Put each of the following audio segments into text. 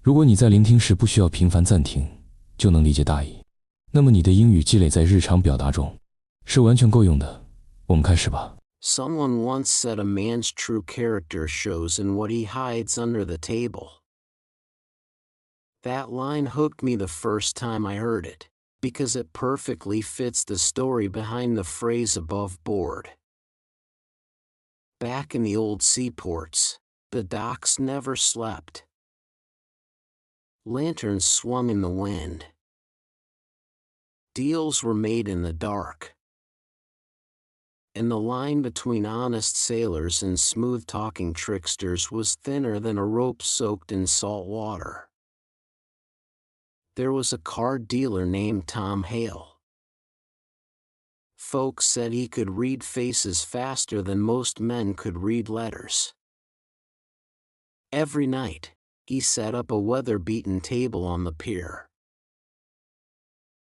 如果你在聆听时不需要频繁暂停，就能理解大意，那么你的英语积累在日常表达中是完全够用的。我们开始吧。Someone once said a man's true character shows in what he hides under the table. That line hooked me the first time I heard it, because it perfectly fits the story behind the phrase above board. Back in the old seaports, the docks never slept. Lanterns swung in the wind. Deals were made in the dark. And the line between honest sailors and smooth-talking tricksters was thinner than a rope soaked in salt water. There was a card dealer named Tom Hale. Folks said he could read faces faster than most men could read letters. Every night, he set up a weather-beaten table on the pier.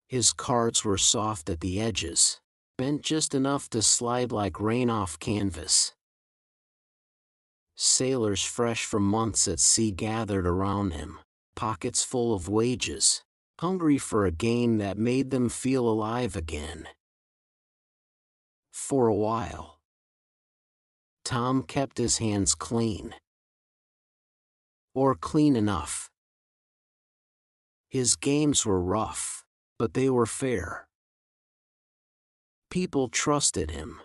His cards were soft at the edges, bent just enough to slide like rain off canvas. Sailors fresh from months at sea gathered around him, pockets full of wages, hungry for a game that made them feel alive again. For a while, Tom kept his hands clean. Or clean enough. His games were rough, but they were fair. People trusted him.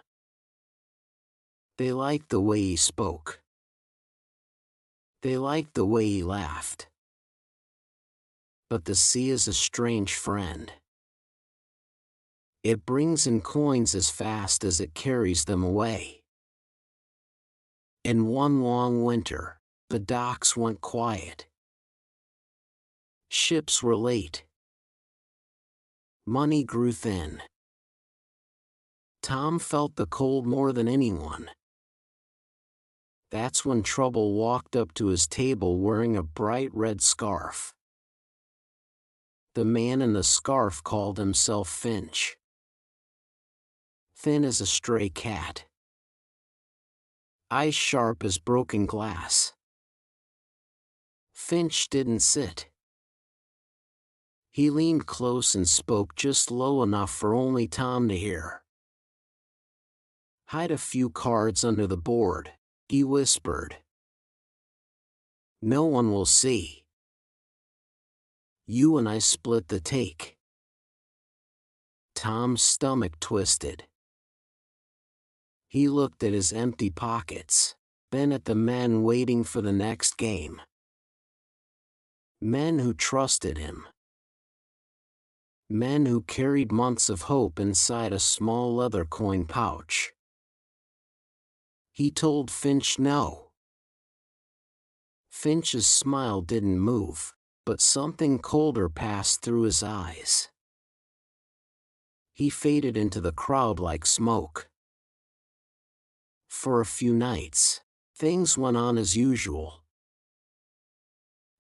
They liked the way he spoke. They liked the way he laughed. But the sea is a strange friend. It brings in coins as fast as it carries them away. In one long winter, the docks went quiet. Ships were late. Money grew thin. Tom felt the cold more than anyone. That's when Trouble walked up to his table wearing a bright red scarf. The man in the scarf called himself Finch. Thin as a stray cat. Eyes sharp as broken glass. Finch didn't sit. He leaned close and spoke just low enough for only Tom to hear. "Hide a few cards under the board," he whispered. "No one will see. You and I split the take." Tom's stomach twisted. He looked at his empty pockets, then at the men waiting for the next game. Men who trusted him. Men who carried months of hope inside a small leather coin pouch. He told Finch no. Finch's smile didn't move, but something colder passed through his eyes. He faded into the crowd like smoke. For a few nights, things went on as usual.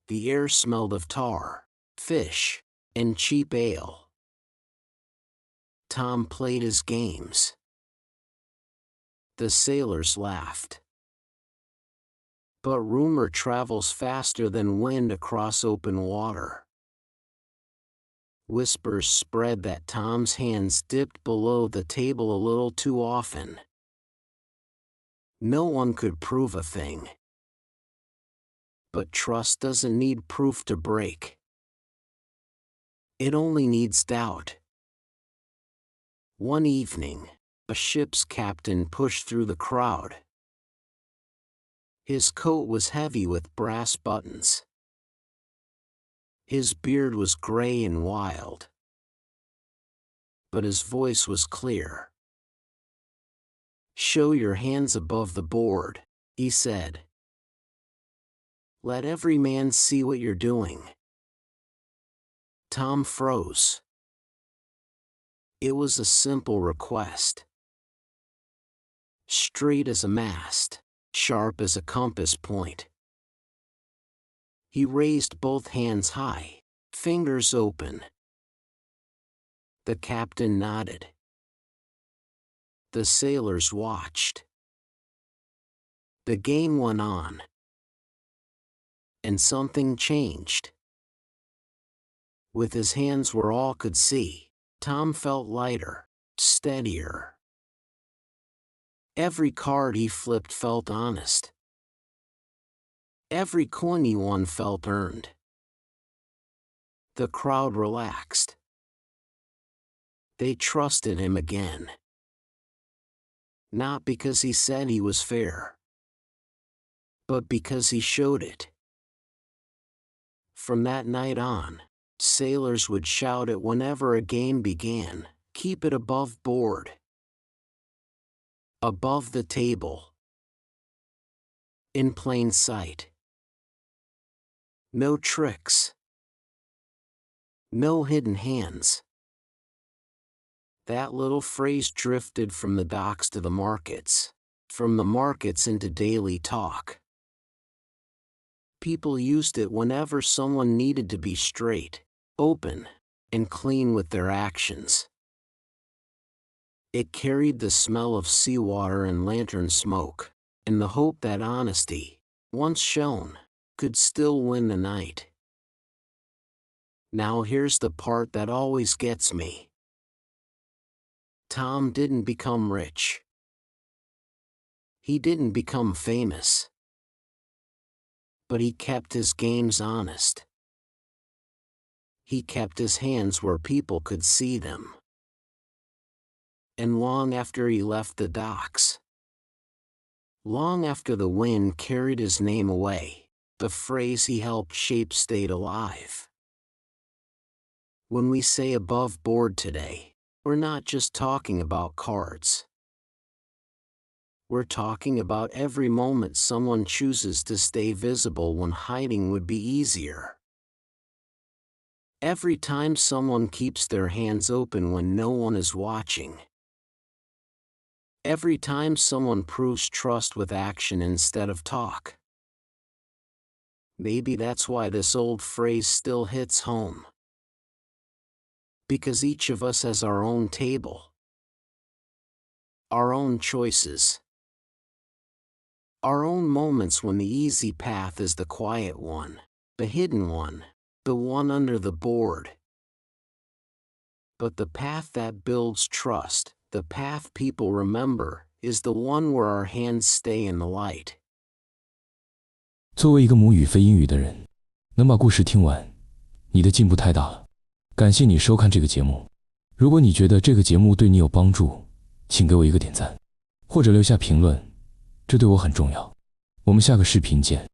The air smelled of tar, fish, and cheap ale. Tom played his games. The sailors laughed. But rumor travels faster than wind across open water. Whispers spread that Tom's hands dipped below the table a little too often. No one could prove a thing. But trust doesn't need proof to break. It only needs doubt. One evening, a ship's captain pushed through the crowd. His coat was heavy with brass buttons. His beard was gray and wild. But his voice was clear. "Show your hands above the board," he said. "Let every man see what you're doing." Tom froze. It was a simple request. Straight as a mast, sharp as a compass point. He raised both hands high, fingers open. The captain nodded. The sailors watched. The game went on. and something changed. With his hands where all could see, Tom felt lighter, steadier. Every card he flipped felt honest. Every coin he won felt earned. The crowd relaxed. They trusted him again. Not because he said he was fair, but because he showed it. From that night on, sailors would shout it whenever a game began, "Keep it above board. Above the table. In plain sight. No tricks. No hidden hands." That little phrase drifted from the docks to the markets, from the markets into daily talk. People used it whenever someone needed to be straight, open, and clean with their actions. It carried the smell of seawater and lantern smoke, and the hope that honesty, once shown, could still win the night. Now here's the part that always gets me. Tom didn't become rich. He didn't become famous. But he kept his games honest. He kept his hands where people could see them. And long after he left the docks, long after the wind carried his name away, the phrase he helped shape stayed alive. When we say above board today, we're not just talking about cards. We're talking about every moment someone chooses to stay visible when hiding would be easier. Every time someone keeps their hands open when no one is watching. Every time someone proves trust with action instead of talk. Maybe that's why this old phrase still hits home. Because each of us has our own table, our own choices, our own moments when the easy path is the quiet one, the hidden one, the one under the board. But the path that builds trust, the path people remember, is the one where our hands stay in the light. 作为一个母语非英语的人，能把故事听完，你的进步太大了。感谢你收看这个节目。如果你觉得这个节目对你有帮助，请给我一个点赞，或者留下评论，这对我很重要。我们下个视频见。